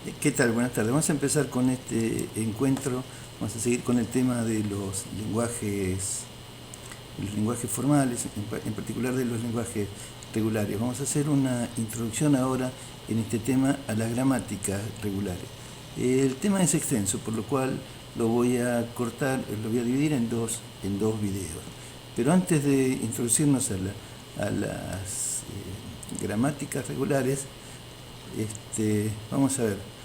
¿Qué tal? Buenas tardes. Vamos a empezar con este encuentro. Vamos a seguir con el tema de los lenguajes formales, en particular de los lenguajes regulares. Vamos a hacer una introducción ahora en este tema a las gramáticas regulares. El tema es extenso, por lo cual lo voy a cortar, lo voy a dividir en dos videos. Pero antes de introducirnos a las gramáticas regulares, vamos a ver,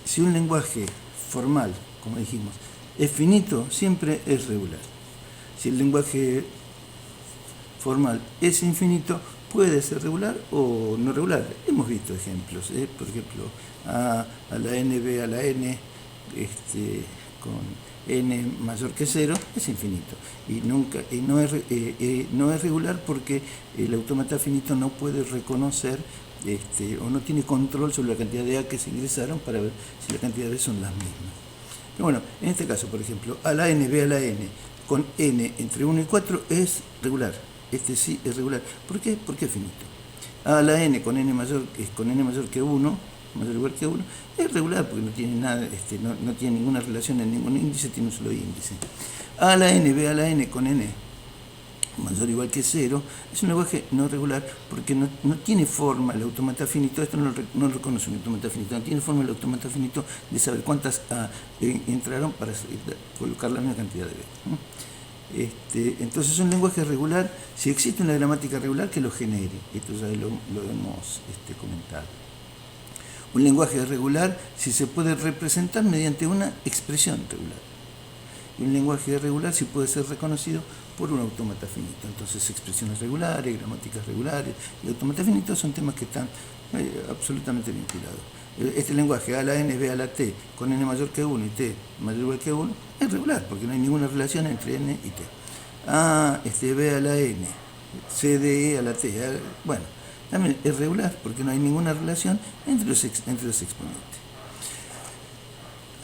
si un lenguaje formal, como dijimos, es finito, siempre es regular. Si el lenguaje formal es infinito, puede ser regular o no regular. Hemos visto ejemplos, por ejemplo, A a la N, B a la N, con N mayor que 0, es infinito. Y no es regular porque el autómata finito no puede reconocer o no tiene control sobre la cantidad de A que se ingresaron para ver si la cantidad de B son las mismas. Pero bueno, en este caso, por ejemplo, A la N, B a la N, con N entre 1 y 4 es regular. Este sí es regular. ¿Por qué? Porque es finito. A la N con N mayor que 1, mayor o igual que 1, es regular porque no tiene nada, no tiene ninguna relación en ningún índice, tiene un solo índice. A la N, B a la N con N mayor o igual que 0, es un lenguaje no regular porque no tiene forma el autómata finito, esto no lo reconoce un autómata finito, no tiene forma el autómata finito de saber cuántas A entraron para colocar la misma cantidad de B. Entonces es un lenguaje regular si existe una gramática regular que lo genere. Esto ya lo hemos comentado. Un lenguaje es regular si se puede representar mediante una expresión regular. Y un lenguaje irregular si puede ser reconocido por un autómata finito. Entonces, expresiones regulares, gramáticas regulares y autómata finito son temas que están absolutamente vinculados. Este lenguaje A a la N, B a la T, con N mayor que 1 y T mayor o igual que 1, es regular, porque no hay ninguna relación entre N y T. A, B a la N, C de E a la T, bueno, también es regular, porque no hay ninguna relación entre los exponentes.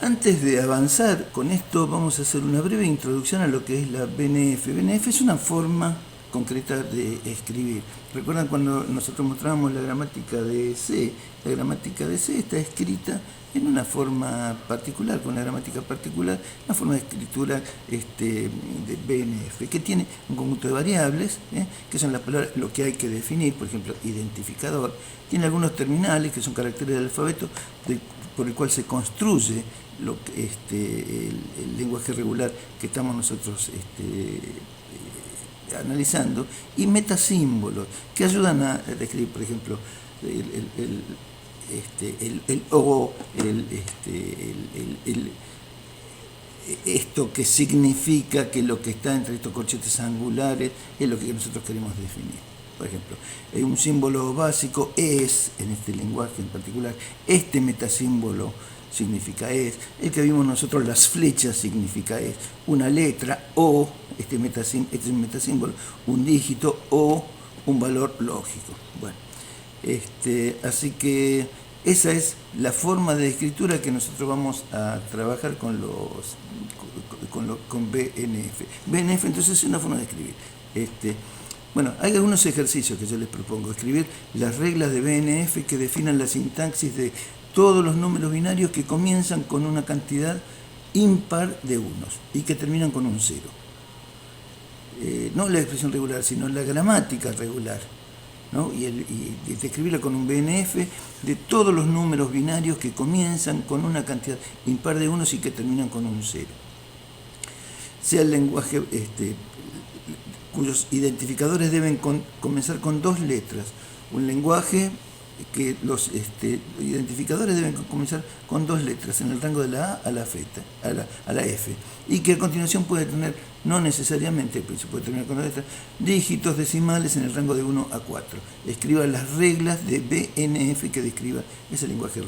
Antes de avanzar con esto, vamos a hacer una breve introducción a lo que es la BNF. BNF es una forma concreta de escribir. ¿Recuerdan cuando nosotros mostrábamos la gramática de C? La gramática de C está escrita en una forma particular, con una gramática particular, una forma de escritura de BNF, que tiene un conjunto de variables, que son las palabras, lo que hay que definir, por ejemplo, identificador. Tiene algunos terminales, que son caracteres del alfabeto, por el cual se construye el lenguaje regular que estamos nosotros analizando, y metasímbolos que ayudan a describir, por ejemplo, el O, esto que significa que lo que está entre estos corchetes angulares es lo que nosotros queremos definir. Por ejemplo, un símbolo básico es, en este lenguaje en particular, este metasímbolo significa es, el que vimos nosotros, las flechas, significa es, una letra o, este es un metasímbolo, un dígito o un valor lógico. Bueno, así que esa es la forma de escritura que nosotros vamos a trabajar con BNF. BNF entonces es una forma de escribir. Bueno, hay algunos ejercicios que yo les propongo. Escribir las reglas de BNF que definan la sintaxis de todos los números binarios que comienzan con una cantidad impar de unos y que terminan con un 0. No la expresión regular, sino la gramática regular, ¿no? Y describirla con un BNF de todos los números binarios que comienzan con una cantidad impar de unos y que terminan con un 0. Sea el lenguaje cuyos identificadores deben comenzar con 2 letras. Un lenguaje que los identificadores deben comenzar con 2 letras en el rango de la A a la F, y que a continuación puede tener, no necesariamente, pues se puede terminar con 2 letras, dígitos decimales en el rango de 1 a 4. Escriba las reglas de BNF que describa ese lenguaje.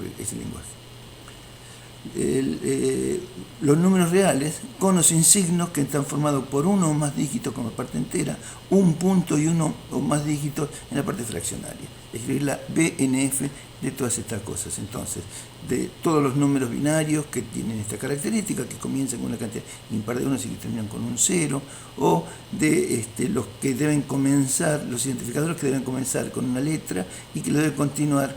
Los números reales, con o sin signos, que están formados por uno o más dígitos como parte entera, un punto y uno o más dígitos en la parte fraccionaria. Escribir la BNF de todas estas cosas. Entonces, de todos los números binarios que tienen esta característica, que comienzan con una cantidad impar de unos y que terminan con un 0, o de los que deben comenzar, los identificadores que deben comenzar con una letra y que lo deben continuar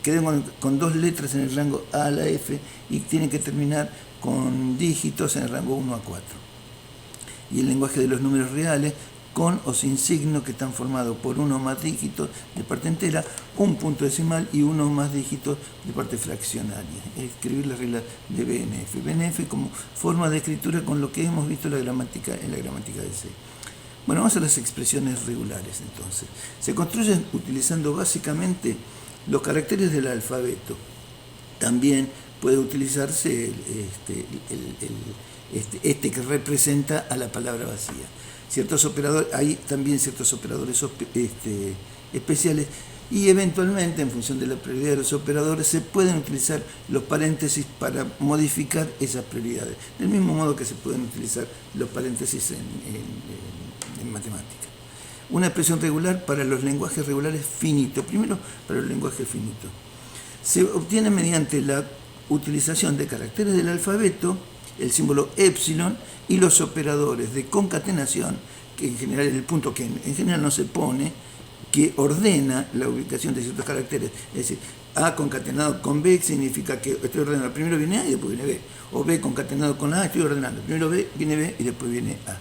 queden con 2 letras en el rango A a la F y tienen que terminar con dígitos en el rango 1 a 4. Y el lenguaje de los números reales, con o sin signo, que están formados por 1 o más dígitos de parte entera, un punto decimal y 1 o más dígitos de parte fraccionaria. Escribir la regla de BNF. BNF como forma de escritura con lo que hemos visto en la gramática de C. Bueno, vamos a las expresiones regulares entonces. Se construyen utilizando básicamente los caracteres del alfabeto. También puede utilizarse este que representa a la palabra vacía. Ciertos operadores, hay también ciertos operadores especiales, y eventualmente, en función de la prioridad de los operadores, se pueden utilizar los paréntesis para modificar esas prioridades, del mismo modo que se pueden utilizar los paréntesis en matemática. Una expresión regular para los lenguajes regulares finitos. Primero, para los lenguajes finitos. Se obtiene mediante la utilización de caracteres del alfabeto, el símbolo epsilon y los operadores de concatenación, que en general es el punto que en general no se pone, que ordena la ubicación de ciertos caracteres. Es decir, A concatenado con B significa que estoy ordenando. Primero viene A y después viene B. O B concatenado con A, estoy ordenando. Primero B, viene B y después viene A.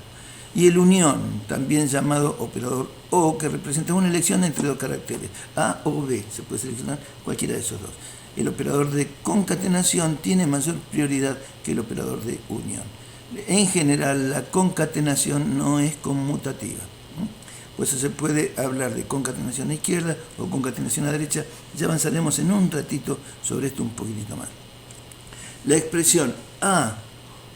Y el unión, también llamado operador O, que representa una elección entre 2 caracteres, A o B. Se puede seleccionar cualquiera de esos 2. El operador de concatenación tiene mayor prioridad que el operador de unión. En general, la concatenación no es conmutativa. Pues se puede hablar de concatenación a izquierda o concatenación a derecha. Ya avanzaremos en un ratito sobre esto un poquitito más. La expresión A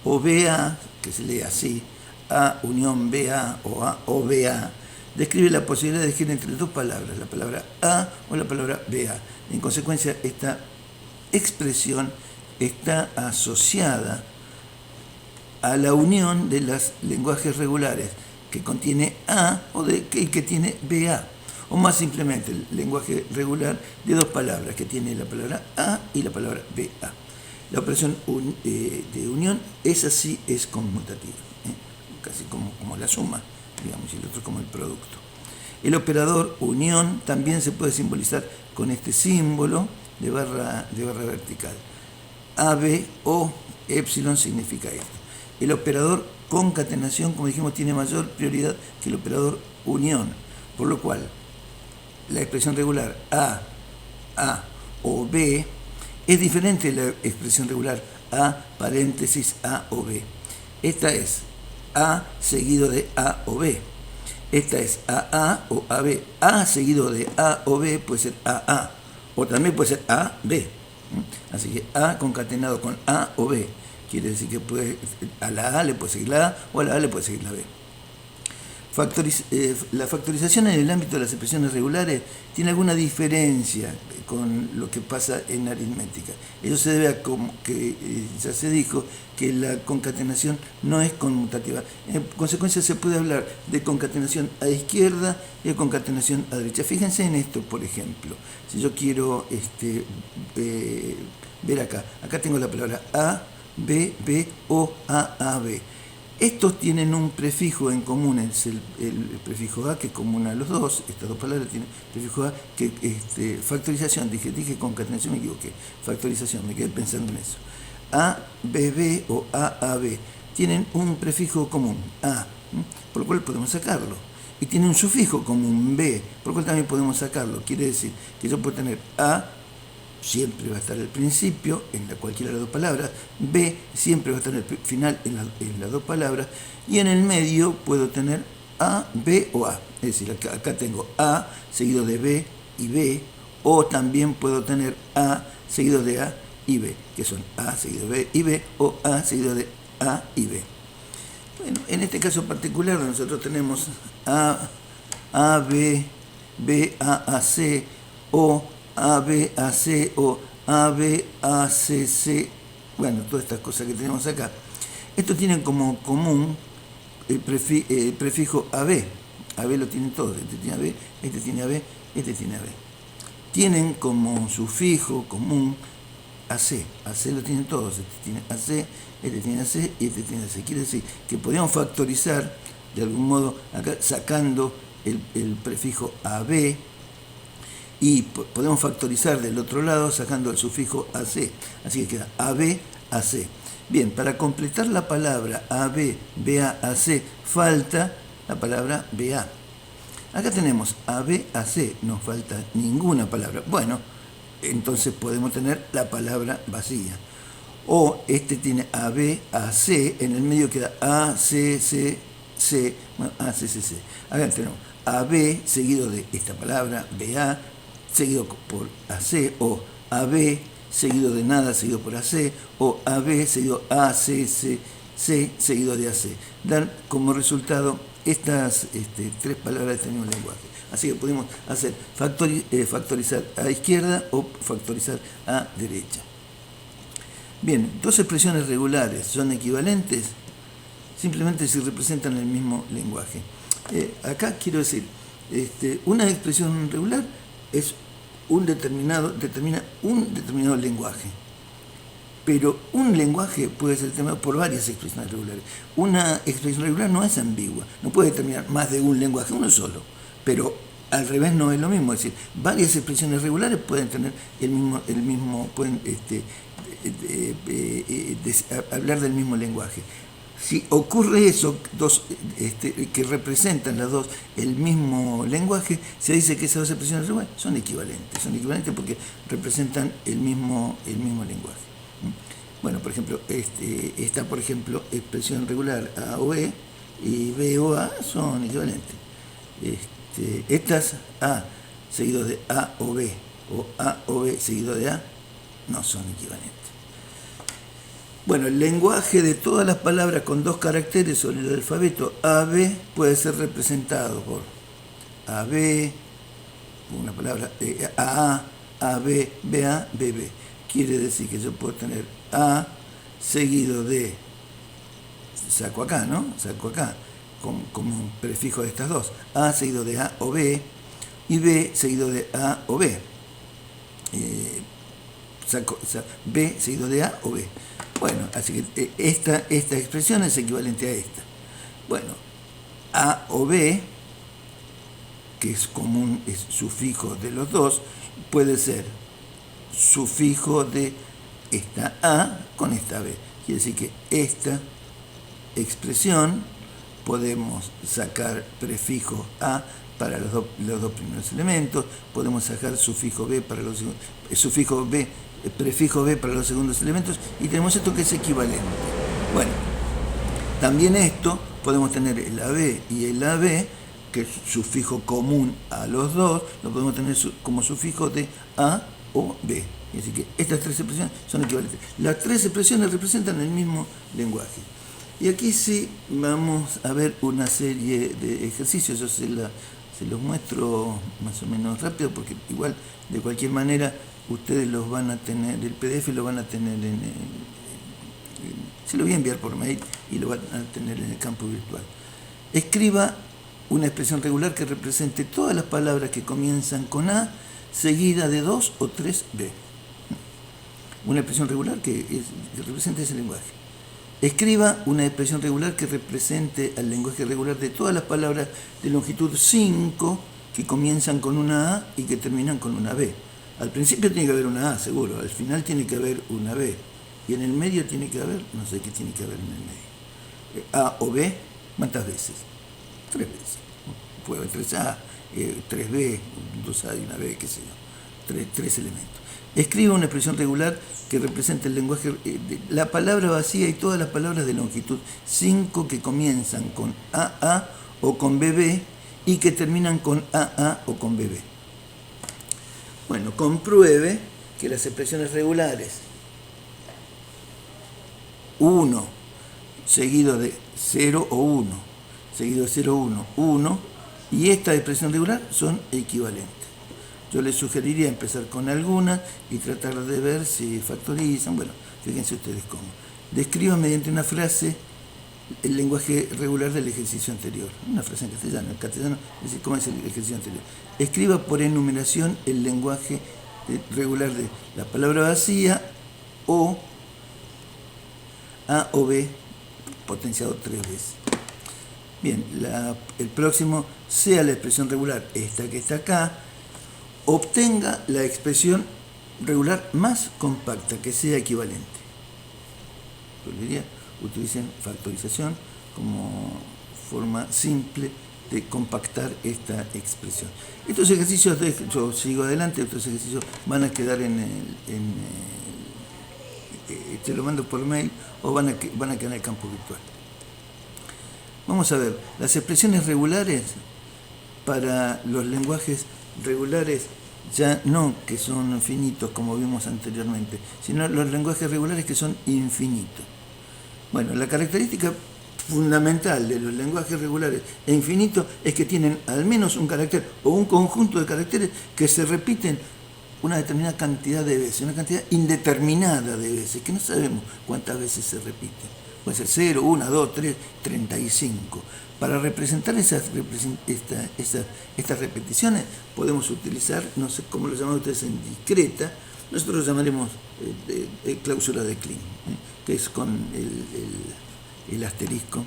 o BA, que se lee así, A unión BA o A o BA, describe la posibilidad de elegir entre 2 palabras, la palabra A o la palabra BA. En consecuencia, esta expresión está asociada a la unión de los lenguajes regulares que contiene A o que tiene BA, o más simplemente el lenguaje regular de 2 palabras que tiene la palabra A y la palabra BA. La operación de unión, esa sí es conmutativa, casi como la suma, digamos, y el otro como el producto. El operador unión también se puede simbolizar con este símbolo de barra vertical. AB o epsilon significa esto. El operador concatenación, como dijimos, tiene mayor prioridad que el operador unión, por lo cual la expresión regular A o B es diferente de la expresión regular A paréntesis A o B. Esta es A seguido de A o B. Esta es AA o AB. A seguido de A o B puede ser AA, o también puede ser AB. Así que A concatenado con A o B quiere decir que a la A le puede seguir la A o a la A le puede seguir la B. La factorización en el ámbito de las expresiones regulares tiene alguna diferencia con lo que pasa en aritmética. Eso se debe a que ya se dijo que la concatenación no es conmutativa. En consecuencia, se puede hablar de concatenación a izquierda y de concatenación a derecha. Fíjense en esto, por ejemplo. Si yo quiero ver acá tengo la palabra A, B, B, O, A, B. Estos tienen un prefijo en común, es el prefijo A, que es común a los dos. Estas 2 palabras tienen prefijo A, que factorización, dije concatenación, me equivoqué. Factorización, me quedé pensando en eso. A, B, B o A, B tienen un prefijo común, A, por lo cual podemos sacarlo. Y tiene un sufijo común, B, por lo cual también podemos sacarlo. Quiere decir que yo puedo tener A, siempre va a estar al principio en cualquiera de las 2 palabras, B siempre va a estar al final en las 2 palabras, y en el medio puedo tener A, B o A. Es decir, acá tengo A seguido de B y B, o también puedo tener A seguido de A y B, que son A seguido de B y B, o A seguido de A y B. Bueno, en este caso particular nosotros tenemos A, B, B, A, C, o A, B, A, C o A, B, A, C, C. Bueno, todas estas cosas que tenemos acá. Estos tienen como común el prefijo AB. AB lo tienen todos. Este tiene AB, este tiene AB, este tiene AB. Tienen como sufijo común AC. AC lo tienen todos. Este tiene AC, este tiene AC y este tiene AC. Quiere decir que podríamos factorizar de algún modo acá sacando el prefijo AB. Y podemos factorizar del otro lado sacando el sufijo AC. Así que queda AB, AC. Bien, para completar la palabra AB, BA, AC, falta la palabra BA. Acá tenemos AB, AC, no falta ninguna palabra. Bueno, entonces podemos tener la palabra vacía. O este tiene AB, AC, en el medio queda A, C, C, C, bueno, A, C, C, C. Acá tenemos AB seguido de esta palabra, BA, seguido por AC, o AB seguido de nada, seguido por AC, o AB seguido AC, C, C seguido de AC. Dan como resultado estas tres palabras de este mismo lenguaje. Así que podemos hacer factorizar a izquierda o factorizar a derecha. Bien, dos expresiones regulares son equivalentes simplemente si representan el mismo lenguaje. Acá quiero decir, una expresión regular es determina un determinado lenguaje. Pero un lenguaje puede ser determinado por varias expresiones regulares. Una expresión regular no es ambigua, no puede determinar más de un lenguaje, uno solo. Pero al revés no es lo mismo, es decir, varias expresiones regulares pueden tener pueden hablar del mismo lenguaje. Si ocurre eso, que representan las dos el mismo lenguaje, se dice que esas dos expresiones regulares son equivalentes porque representan el mismo lenguaje. Bueno, por ejemplo, esta, por ejemplo, expresión regular A o B y B o A son equivalentes. Estas A seguido de A o B seguido de A no son equivalentes. Bueno, el lenguaje de todas las palabras con dos caracteres sobre el alfabeto AB puede ser representado por AB, una palabra AA, AB, BA, BB. Quiere decir que yo puedo tener A seguido de, saco acá, como un prefijo de estas dos, A seguido de A o B, y B seguido de A o B. B seguido de A o B. Bueno, así que esta expresión es equivalente a esta. Bueno, A o B, que es común, es sufijo de los dos, puede ser sufijo de esta A con esta B. Quiere decir que esta expresión podemos sacar prefijo A para los dos primeros elementos, podemos sacar sufijo B para los prefijo B para los segundos elementos, y tenemos esto que es equivalente. Bueno, también esto podemos tener el AB y el AB, que es sufijo común a los dos, lo podemos tener como sufijo de A o B. Es decir, que estas tres expresiones son equivalentes. Las tres expresiones representan el mismo lenguaje. Y aquí sí vamos a ver una serie de ejercicios. Yo se los muestro más o menos rápido, porque igual, de cualquier manera, ustedes los van a tener, el PDF lo van a tener se lo voy a enviar por mail y lo van a tener en el campo virtual. Escriba una expresión regular que represente todas las palabras que comienzan con A, seguida de 2 o 3 B. Una expresión regular que represente ese lenguaje. Escriba una expresión regular que represente al lenguaje regular de todas las palabras de longitud 5 que comienzan con una A y que terminan con una B. Al principio tiene que haber una A, seguro, al final tiene que haber una B, y en el medio tiene que haber, no sé qué tiene que haber en el medio. A o B, ¿cuántas veces? 3 veces. Puede haber 3A, 3B, 2A y una B, qué sé yo. Tres elementos. Escriba una expresión regular que represente el lenguaje, la palabra vacía y todas las palabras de longitud 5 que comienzan con AA o con BB y que terminan con AA o con BB. Bueno, compruebe que las expresiones regulares 1 seguido de 0 o 1, seguido de 0 o 1, 1, y esta expresión regular son equivalentes. Yo les sugeriría empezar con algunas y tratar de ver si factorizan. Bueno, fíjense ustedes cómo. Describan mediante una frase el lenguaje regular del ejercicio anterior. Una frase en castellano. En castellano, es decir, ¿cómo es el ejercicio anterior? Escriba por enumeración el lenguaje regular de la palabra vacía o A o B potenciado 3 veces. Bien, el próximo sea la expresión regular, esta que está acá, obtenga la expresión regular más compacta, que sea equivalente. Yo le diría, utilicen factorización como forma simple de compactar esta expresión. Estos ejercicios, yo sigo adelante, estos ejercicios van a quedar te lo mando por mail o van a quedar en el campo virtual. Vamos a ver, las expresiones regulares para los lenguajes regulares, ya no que son finitos como vimos anteriormente, sino los lenguajes regulares que son infinitos. Bueno, la característica fundamental de los lenguajes regulares e infinitos es que tienen al menos un carácter o un conjunto de caracteres que se repiten una determinada cantidad de veces, una cantidad indeterminada de veces, que no sabemos cuántas veces se repiten. Puede ser 0, 1, 2, 3, 35. Para representar estas repeticiones podemos utilizar, no sé cómo lo llaman ustedes en discreta, nosotros lo llamaremos cláusula de Kleene, que es con el asterisco,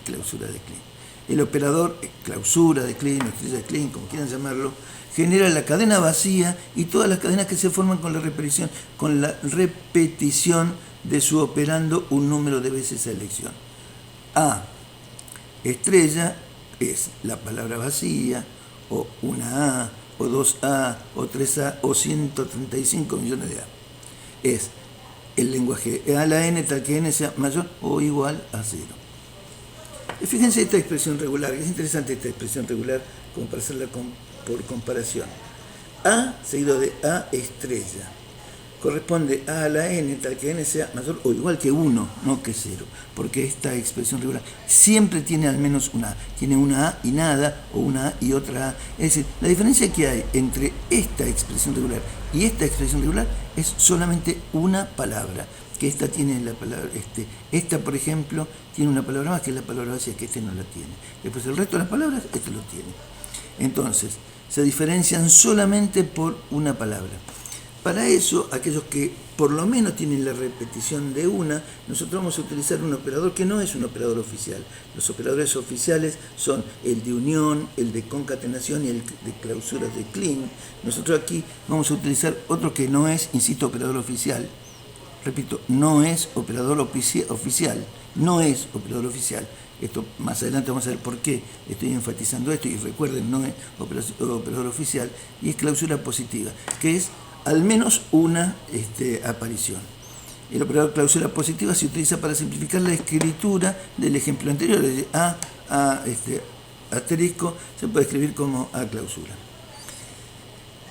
cláusula de Kleene. El operador clausura de Kleene o estrella de Kleene, como quieran llamarlo, genera la cadena vacía y todas las cadenas que se forman con la repetición de su operando un número de veces a elección. A estrella es la palabra vacía, o una A, o 2A, o 3A, o 135 millones de A. Es el lenguaje A a la n tal que n sea mayor o igual a 0. Y fíjense esta expresión regular, es interesante esta expresión regular como para hacerla por comparación. A seguido de A estrella corresponde a la n tal que n sea mayor o igual que 1, no que 0, porque esta expresión regular siempre tiene al menos una A, tiene una A y nada, o una A y otra A. Es decir, la diferencia que hay entre esta expresión regular y esta expresión regular es solamente una palabra, que esta tiene la palabra, esta por ejemplo tiene una palabra más que la palabra vacía, que este no la tiene. Después el resto de las palabras, este lo tiene. Entonces, se diferencian solamente por una palabra. Para eso, aquellos que por lo menos tienen la repetición de una, nosotros vamos a utilizar un operador que no es un operador oficial. Los operadores oficiales son el de unión, el de concatenación y el de clausuras de Kleene. Nosotros aquí vamos a utilizar otro que no es, insisto, operador oficial. Repito, no es operador oficial. No es operador oficial. Esto más adelante vamos a ver por qué estoy enfatizando esto. Y recuerden, no es operador oficial. Y es clausura positiva, que es al menos una aparición. El operador clausura positiva se utiliza para simplificar la escritura del ejemplo anterior. Es decir, asterisco se puede escribir como A clausura.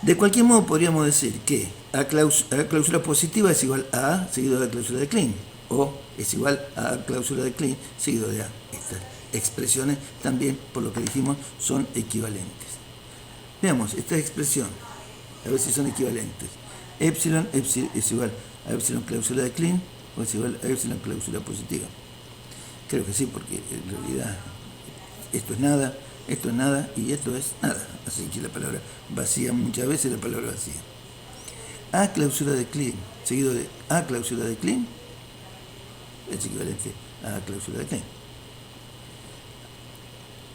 De cualquier modo podríamos decir que A clausura positiva es igual a A seguido de A clausura de Kleene, o es igual a A clausura de Kleene seguido de A. Estas expresiones también, por lo que dijimos, son equivalentes. Veamos esta expresión, a ver si son equivalentes. Epsilon es igual a epsilon clausura de Kleene o es igual a epsilon clausura positiva. Creo que sí, porque en realidad esto es nada y esto es nada. Así que la palabra vacía, muchas veces la palabra vacía. A clausura de Kleene seguido de A clausura de Kleene es equivalente a A clausura de Kleene.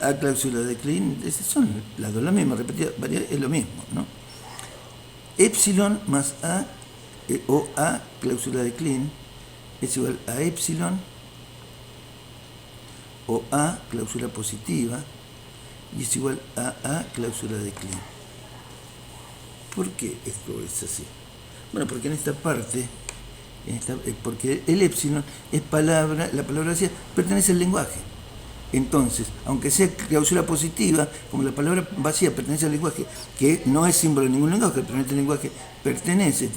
A clausura de Kleene son las dos las mismas, repetidas, varias, es lo mismo, ¿no? Epsilon más A o A clausura de Kleene es igual a epsilon o A clausura positiva y es igual a A clausura de Kleene. ¿Por qué esto es así? Bueno, porque en esta parte, porque el epsilon es la palabra vacía pertenece al lenguaje. Entonces, aunque sea clausura positiva, como la palabra vacía pertenece al lenguaje, que no es símbolo de ningún lenguaje, pero en este lenguaje pertenece,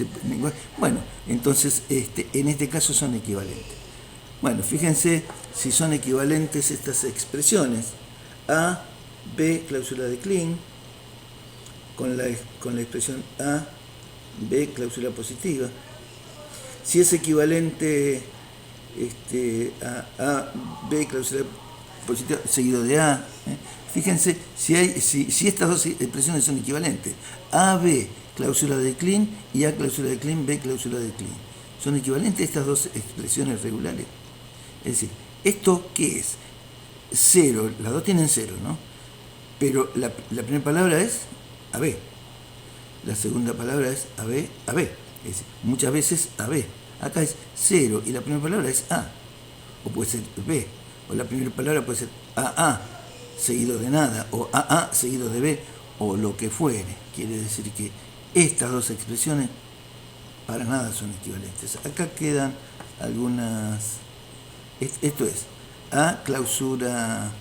bueno, entonces en este caso son equivalentes. Bueno, fíjense si son equivalentes estas expresiones. A, B, clausura de Kleene, con la expresión A, B, clausura positiva. Si es equivalente a B, clausura positiva, seguido de A. Fíjense si estas dos expresiones son equivalentes. AB, clausura de Kleene, y A, clausura de Kleene, B, clausura de Kleene. ¿Son equivalentes estas dos expresiones regulares? Es decir, ¿esto qué es? 0, las dos tienen 0, ¿no? Pero la primera palabra es AB. la segunda palabra es AB, AB. Muchas veces AB. Acá es 0 y la primera palabra es A. O puede ser B. O la primera palabra puede ser AA seguido de nada. O AA seguido de B. O lo que fuere. Quiere decir que estas dos expresiones para nada son equivalentes. Acá quedan algunas... Esto es A clausura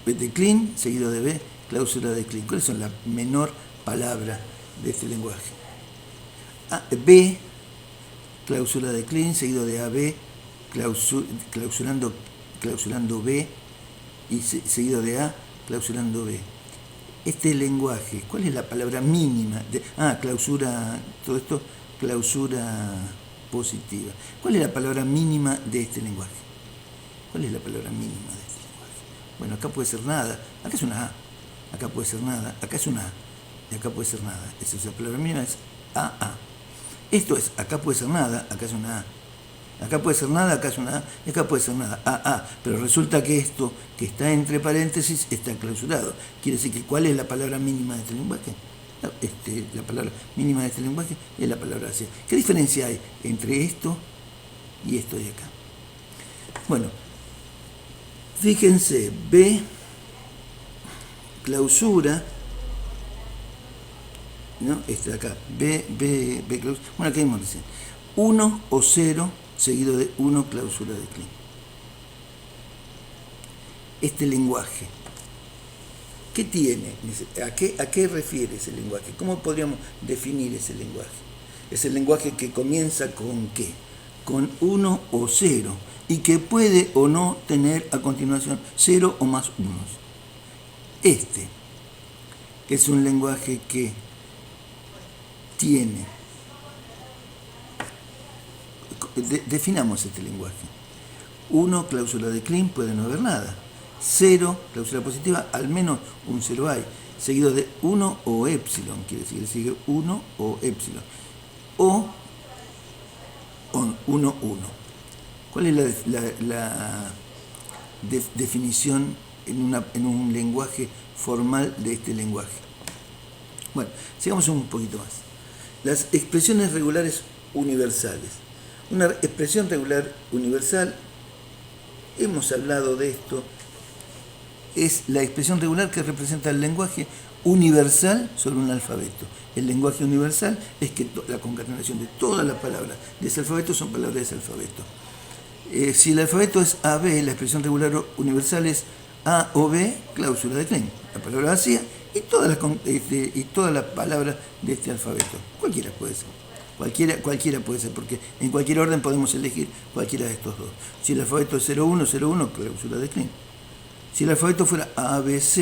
de Kleene seguido de B cláusula de Kleene. ¿Cuáles son la menor palabra de este lenguaje? B cláusula de Kleene seguido de AB clausurando B y seguido de A clausurando B. Este lenguaje, ¿cuál es la palabra mínima? Clausura, todo esto, clausura positiva. ¿Cuál es la palabra mínima de este lenguaje? ¿Cuál es la palabra mínima de este lenguaje? Bueno, acá puede ser nada, acá es una A, acá puede ser nada, acá es una A, y acá puede ser nada. Esa es la palabra mínima, es AA. Esto es, acá puede ser nada, acá es una A. Acá puede ser nada, acá es una A, y acá puede ser nada, AA. Pero resulta que esto, que está entre paréntesis, está clausurado. Quiere decir que ¿cuál es la palabra mínima de este lenguaje? La palabra mínima de este lenguaje es la palabra hacia. ¿Qué diferencia hay entre esto y esto de acá? Bueno, fíjense, B, clausura, ¿no? Este de acá, B clausura. Bueno, acá vimos recién. 1 o 0 seguido de 1 clausura de Kleene. Este lenguaje, ¿qué tiene? ¿A qué refiere ese lenguaje? ¿Cómo podríamos definir ese lenguaje? Es el lenguaje que comienza con ¿qué? Con 1 o 0 y que puede o no tener a continuación 0 o más unos. Este es un lenguaje que tiene... Definamos este lenguaje. 1, cláusula de Kleene, puede no haber nada. 0, cláusula positiva, al menos un 0 hay. Seguido de 1 o épsilon, quiere decir que sigue 1 o épsilon. O 1, 1. ¿Cuál es la definición en un lenguaje formal de este lenguaje? Bueno, sigamos un poquito más. Las expresiones regulares universales. Una expresión regular universal, hemos hablado de esto, es la expresión regular que representa el lenguaje universal sobre un alfabeto. El lenguaje universal es que la concatenación de todas las palabras de ese alfabeto son palabras de ese alfabeto. Si el alfabeto es AB, la expresión regular universal es A o B, cláusula de Kleene. La palabra vacía y todas las palabras de este alfabeto. Cualquiera puede ser. Cualquiera puede ser, porque en cualquier orden podemos elegir cualquiera de estos dos. Si el alfabeto es 01, 01, cláusula de Kleene. Si el alfabeto fuera ABC,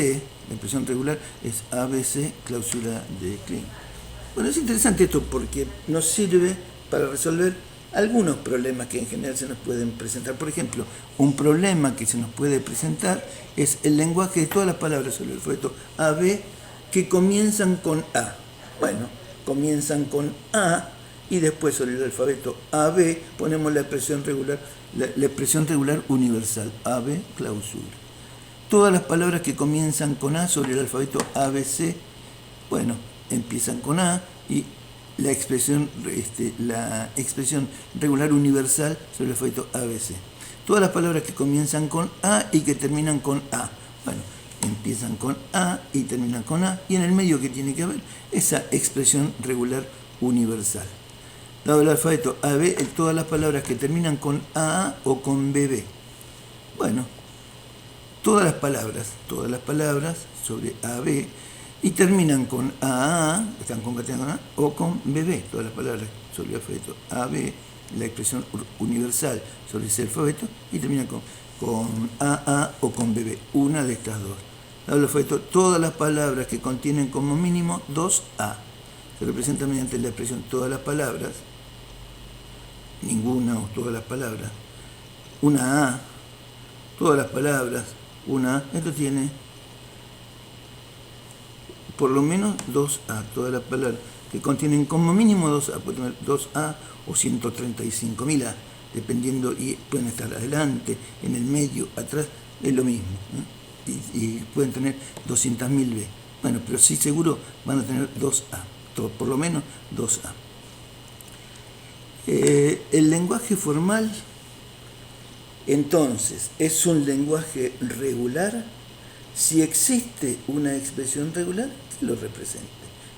la expresión regular es ABC, cláusula de Kleene. Bueno, es interesante esto porque nos sirve para resolver algunos problemas que en general se nos pueden presentar. Por ejemplo, un problema que se nos puede presentar es el lenguaje de todas las palabras sobre el alfabeto AB que comienzan con A. Bueno, comienzan con A y después sobre el alfabeto AB ponemos la expresión regular universal, AB clausura. Todas las palabras que comienzan con A sobre el alfabeto ABC, bueno, empiezan con A y la expresión regular universal sobre el alfabeto ABC. Todas las palabras que comienzan con A y que terminan con A, bueno, empiezan con A y terminan con A, y en el medio que tiene que haber esa expresión regular universal. Dado el alfabeto AB, todas las palabras que terminan con AA o con BB. Bueno, todas las palabras sobre AB y terminan con AA, están concatenadas con A, o con BB. Todas las palabras sobre el alfabeto AB, la expresión universal sobre ese alfabeto, y terminan con AA o con BB. Una de estas dos. Dado el alfabeto, todas las palabras que contienen como mínimo 2A. Se representa mediante la expresión todas las palabras, ninguna o todas las palabras, una A, todas las palabras, una A. Esto tiene por lo menos 2A, todas las palabras que contienen como mínimo 2A, pueden tener 2A o 135.000 A, dependiendo, y pueden estar adelante, en el medio, atrás, es lo mismo, ¿no? Y pueden tener 200.000 B. Bueno, pero sí seguro van a tener 2A, por lo menos 2A. El lenguaje formal, entonces, es un lenguaje regular si existe una expresión regular que lo represente.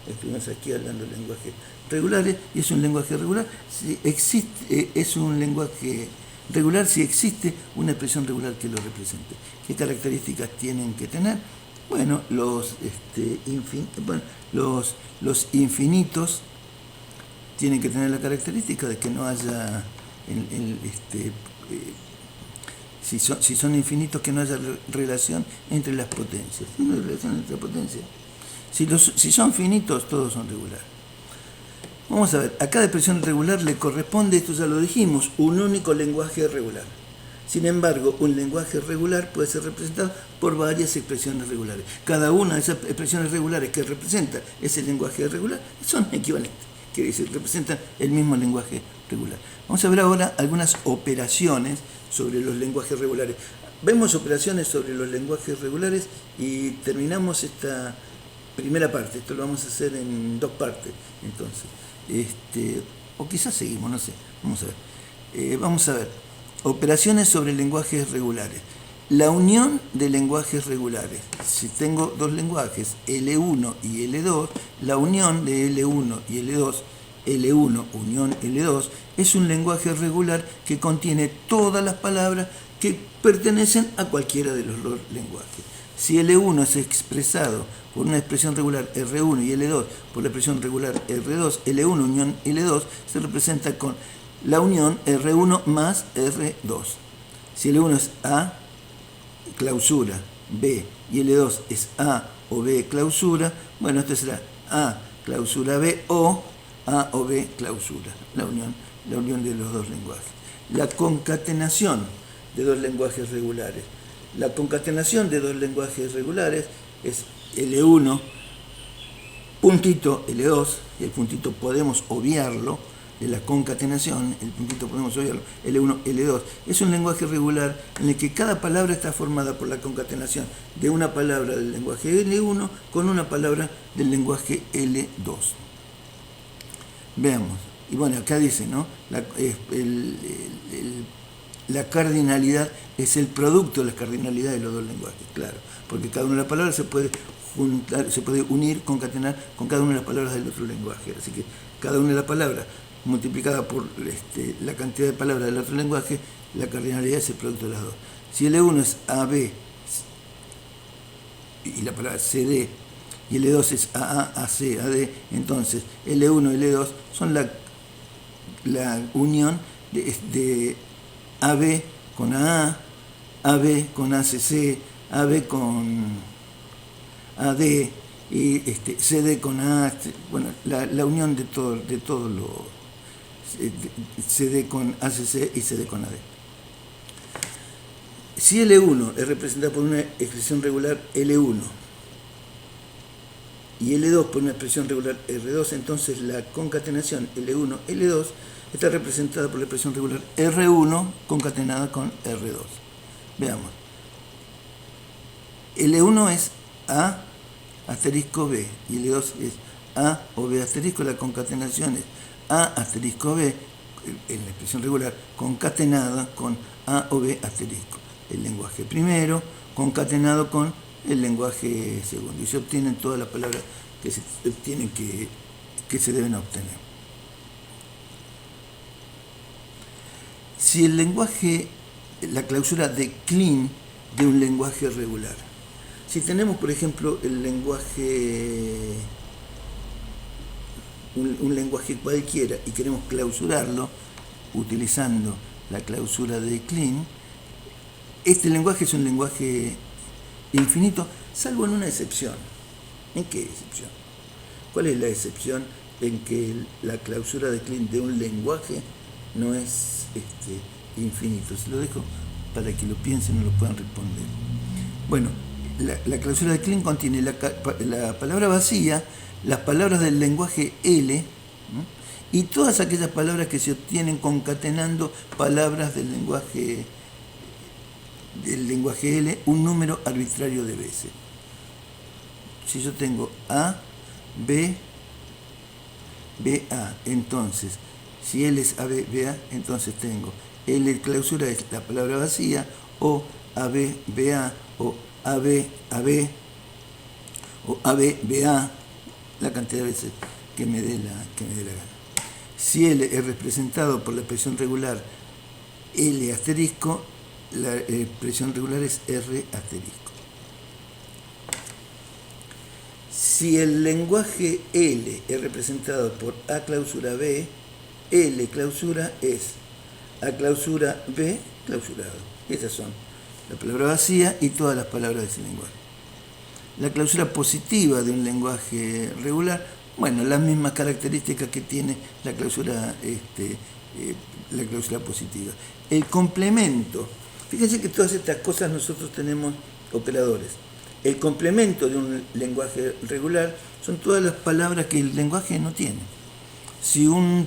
Estuvimos aquí hablando de lenguajes regulares y es un lenguaje regular si existe, es un lenguaje regular si existe una expresión regular que lo represente. ¿Qué características tienen que tener? Bueno, los infinitos tienen que tener la característica de que no haya, si son infinitos, que no haya relación entre las potencias. No hay relación entre las potencias. Si son finitos, todos son regulares. Vamos a ver, a cada expresión regular le corresponde, esto ya lo dijimos, un único lenguaje regular. Sin embargo, un lenguaje regular puede ser representado por varias expresiones regulares. Cada una de esas expresiones regulares que representa ese lenguaje regular son equivalentes, quiere decir, representan el mismo lenguaje regular. Vamos a ver ahora algunas operaciones sobre los lenguajes regulares. Vemos operaciones sobre los lenguajes regulares y terminamos esta primera parte. Esto lo vamos a hacer en 2 partes, entonces. O quizás seguimos, no sé. Vamos a ver. Operaciones sobre lenguajes regulares. La unión de lenguajes regulares. Si tengo 2 lenguajes, L1 y L2, la unión de L1 y L2, L1 unión L2, es un lenguaje regular que contiene todas las palabras que pertenecen a cualquiera de los 2 lenguajes. Si L1 es expresado por una expresión regular R1 y L2 por la expresión regular R2, L1 unión L2 se representa con la unión R1 más R2. Si L1 es A, clausura, B, y L2 es A o B, clausura, bueno, esto será A, clausura B, o A o B, clausura, la unión de los 2 lenguajes. La concatenación de 2 lenguajes regulares. La concatenación de 2 lenguajes regulares es L1, puntito L2, y el puntito podemos obviarlo, de la concatenación, el puntito podemos obviarlo, L1, L2. Es un lenguaje regular en el que cada palabra está formada por la concatenación de una palabra del lenguaje L1 con una palabra del lenguaje L2. Veamos. Y bueno, acá dice, ¿no? La cardinalidad es el producto de la cardinalidad de los 2 lenguajes, claro, porque cada una de las palabras se puede juntar, se puede unir, concatenar con cada una de las palabras del otro lenguaje. Así que cada una de las palabras multiplicada por la cantidad de palabras del otro lenguaje, la cardinalidad es el producto de las 2. Si L1 es AB y la palabra CD y L2 es AA, AC, AD, entonces L1 y L2 son la unión de AB con AA, AB con ACC, AB con AD y CD con A, bueno, la unión de todo lo CD con ACC y CD con AD. Si L1 es representado por una expresión regular L1 y L2 por una expresión regular R2, entonces la concatenación L1, L2 está representada por la expresión regular R1 concatenada con R2. Veamos. L1 es A asterisco B y L2 es A o B asterisco. La concatenación es A asterisco B en la expresión regular concatenada con A o B asterisco. El lenguaje primero concatenado con el lenguaje segundo. Y se obtienen todas las palabras que se obtienen que se deben obtener. Si el lenguaje, la clausura de Kleene de un lenguaje regular. Si tenemos, por ejemplo, el lenguaje, un lenguaje cualquiera y queremos clausurarlo utilizando la clausura de Kleene, este lenguaje es un lenguaje infinito, salvo en una excepción. ¿En qué excepción? ¿Cuál es la excepción en que la clausura de Kleene de un lenguaje no es infinito? Se lo dejo para que lo piensen y lo puedan responder. Bueno, la clausura de Kleene contiene la palabra vacía, las palabras del lenguaje L, ¿no? Y todas aquellas palabras que se obtienen concatenando palabras del lenguaje L un número arbitrario de veces. si yo tengo A, B, BA, entonces, si L es AB, BA, entonces tengo L clausura es la palabra vacía, o AB, BA, o AB, AB, o AB, BA, la cantidad de veces que me dé la gana. Si L es representado por la expresión regular L asterisco, la expresión regular es R asterisco. Si el lenguaje L es representado por A clausura B, L clausura es A clausura B clausurado. Esas son la palabra vacía y todas las palabras de ese lenguaje. La clausura positiva de un lenguaje regular, bueno, las mismas características que tiene la clausura positiva. El complemento, fíjense que todas estas cosas nosotros tenemos operadores. El complemento de un lenguaje regular son todas las palabras que el lenguaje no tiene.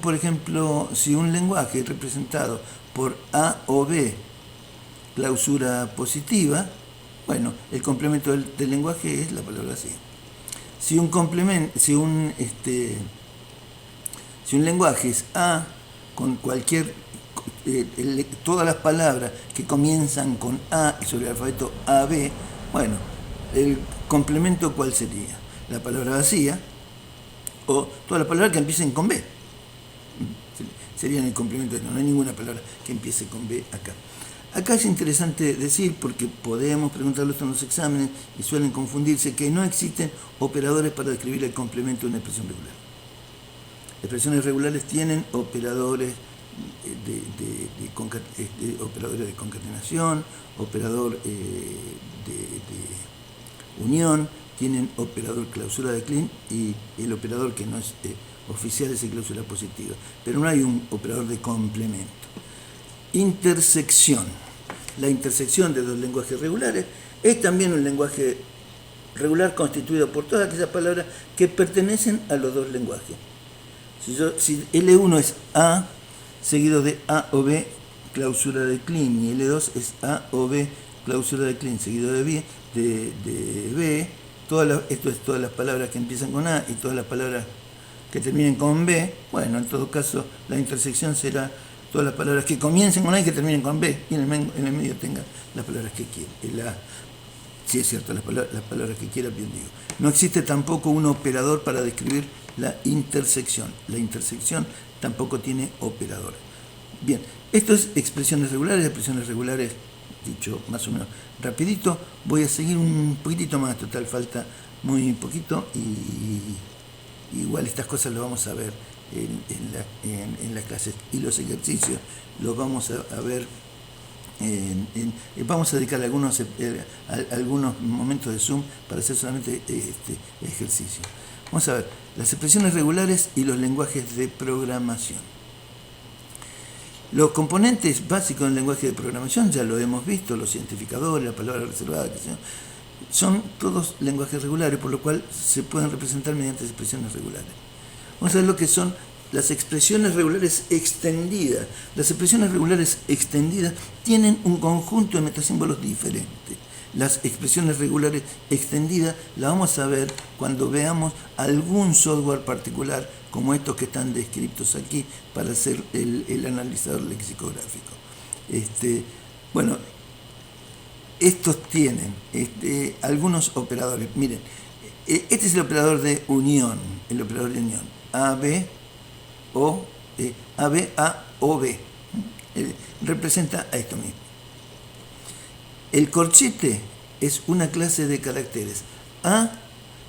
Por ejemplo, si un lenguaje es representado por A o B, clausura positiva, bueno, el complemento del lenguaje es la palabra así. Si un lenguaje es A con cualquier todas las palabras que comienzan con A y sobre el alfabeto AB, bueno, el complemento ¿cuál sería? La palabra vacía o todas las palabras que empiecen con B. Serían el complemento, no hay ninguna palabra que empiece con B acá. Acá es interesante decir, porque podemos preguntarlo esto en los exámenes y suelen confundirse, que no existen operadores para describir el complemento de una expresión regular. Las expresiones regulares tienen operadores operadores de concatenación, operador de unión, tienen operador clausura de Klein y el operador que no es oficial es el clausura positiva. Pero no hay un operador de complemento. Intersección. La intersección de dos lenguajes regulares es también un lenguaje regular constituido por todas aquellas palabras que pertenecen a los dos lenguajes. Si L1 es A, seguido de A o B, clausura de Klein, y L2 es A o B, clausura de Klein, seguido de B, esto es todas las palabras que empiezan con A y todas las palabras que terminen con B. Bueno, en todo caso, la intersección será todas las palabras que comiencen con A y que terminen con B, y en el medio tengan las palabras que quieran. Sí, es cierto, las palabras que quiera, bien digo. No existe tampoco un operador para describir la intersección. La intersección tampoco tiene operador. Bien, esto es expresiones regulares, dicho más o menos rapidito. Voy a seguir un poquitito más, total, falta muy poquito, y igual estas cosas las vamos a ver en las clases, y los ejercicios los vamos a ver. Vamos a dedicar algunos momentos de Zoom para hacer solamente este ejercicio. Vamos a ver las expresiones regulares y los lenguajes de programación. Los componentes básicos del lenguaje de programación ya lo hemos visto, los identificadores, la palabra reservada, son todos lenguajes regulares, por lo cual se pueden representar mediante expresiones regulares. Vamos a ver lo que son las expresiones regulares extendidas. Las expresiones regulares extendidas tienen un conjunto de metasímbolos diferentes. Las expresiones regulares extendidas las vamos a ver cuando veamos algún software particular, como estos que están descritos aquí, para hacer el analizador lexicográfico. Bueno, estos tienen algunos operadores. Miren, este es el operador de unión, AB, O, AB, A, O, B. Representa a esto mismo. El corchete es una clase de caracteres. A,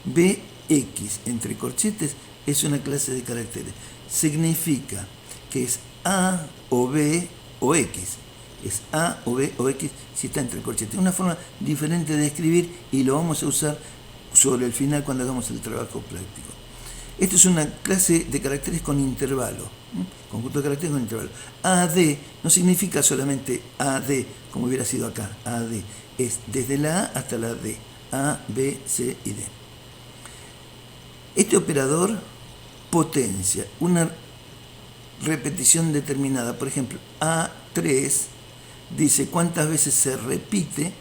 B, X, entre corchetes, es una clase de caracteres. Significa que es A o B o X. Es A o B o X si está entre corchetes. Es una forma diferente de escribir y lo vamos a usar sobre el final cuando hagamos el trabajo práctico. Esto es una clase de caracteres con intervalo, conjunto de caracteres con intervalo. AD no significa solamente AD, como hubiera sido acá, AD. Es desde la A hasta la D, A, B, C y D. Este operador potencia una repetición determinada. Por ejemplo, A3 dice cuántas veces se repite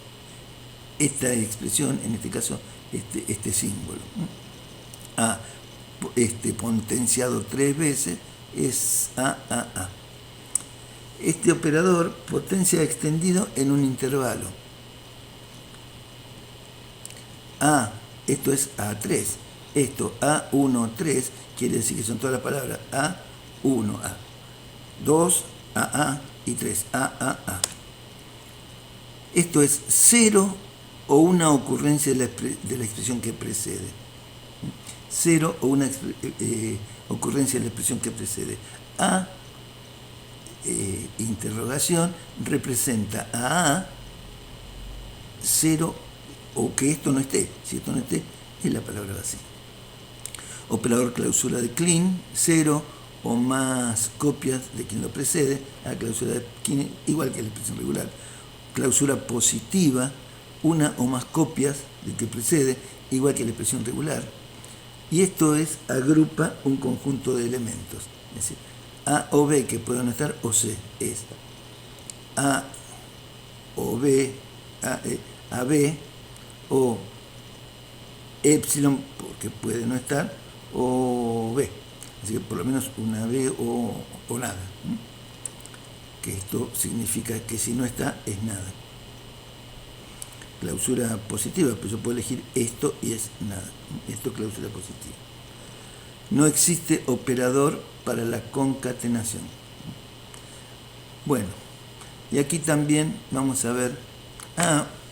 esta expresión, en este caso este símbolo. A potenciado 3 veces es A. Este operador potencia extendido en un intervalo. A, esto es A3. Esto A1, 3, quiere decir que son todas las palabras A1, A. 2, A y 3, A. Esto es 0 o una ocurrencia de la expresión que precede. 0 o una ocurrencia de la expresión que precede. A, interrogación, representa a 0 o que esto no esté. Si esto no esté, es la palabra vacía. Operador clausura de Kleene, 0 o más copias de quien lo precede. La clausura de Kleene, igual que la expresión regular. Clausura positiva, una o más copias del que precede, igual que la expresión regular. Y esto agrupa un conjunto de elementos. Es decir, A o B, que pueden estar, o C, es A o B, A, B, o epsilon, porque puede no estar, o B. Así que por lo menos una B o nada. Que esto significa que si no está, es nada. Clausura positiva, pues yo puedo elegir esto y es nada. Esto es clausura positiva. No existe operador para la concatenación. Bueno, y aquí también vamos a ver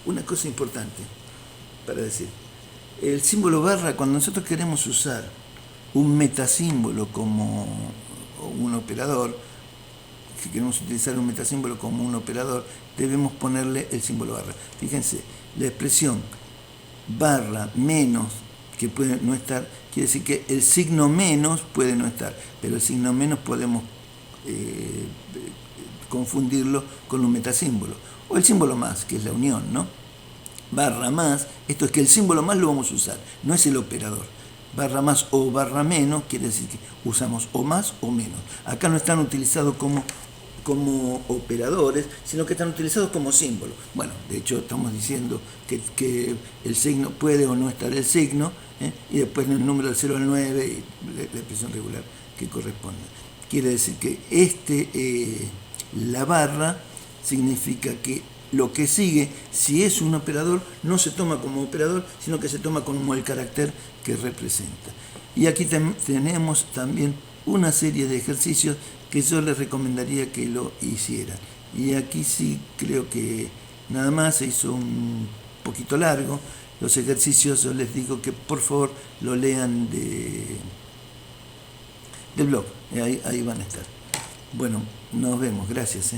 una cosa importante para decir. El símbolo barra, cuando nosotros queremos usar un metasímbolo como un operador, si queremos utilizar un metasímbolo como un operador, debemos ponerle el símbolo barra. Fíjense, la expresión barra menos, que puede no estar, quiere decir que el signo menos puede no estar, pero el signo menos podemos confundirlo con un metasímbolo. O el símbolo más, que es la unión, ¿no? Barra más, esto es que el símbolo más lo vamos a usar, no es el operador. Barra más o barra menos quiere decir que usamos o más o menos. Acá no están utilizados como operadores, sino que están utilizados como símbolos. Bueno, de hecho estamos diciendo que el signo puede o no estar el signo, y después el número del 0 al 9 y la expresión regular que corresponde. Quiere decir que la barra significa que lo que sigue, si es un operador, no se toma como operador, sino que se toma como el carácter que representa. Y aquí tenemos también una serie de ejercicios que yo les recomendaría que lo hicieran. Y aquí sí creo que nada más se hizo un poquito largo. Los ejercicios yo les digo que por favor lo lean del blog. Ahí van a estar. Bueno, nos vemos. Gracias.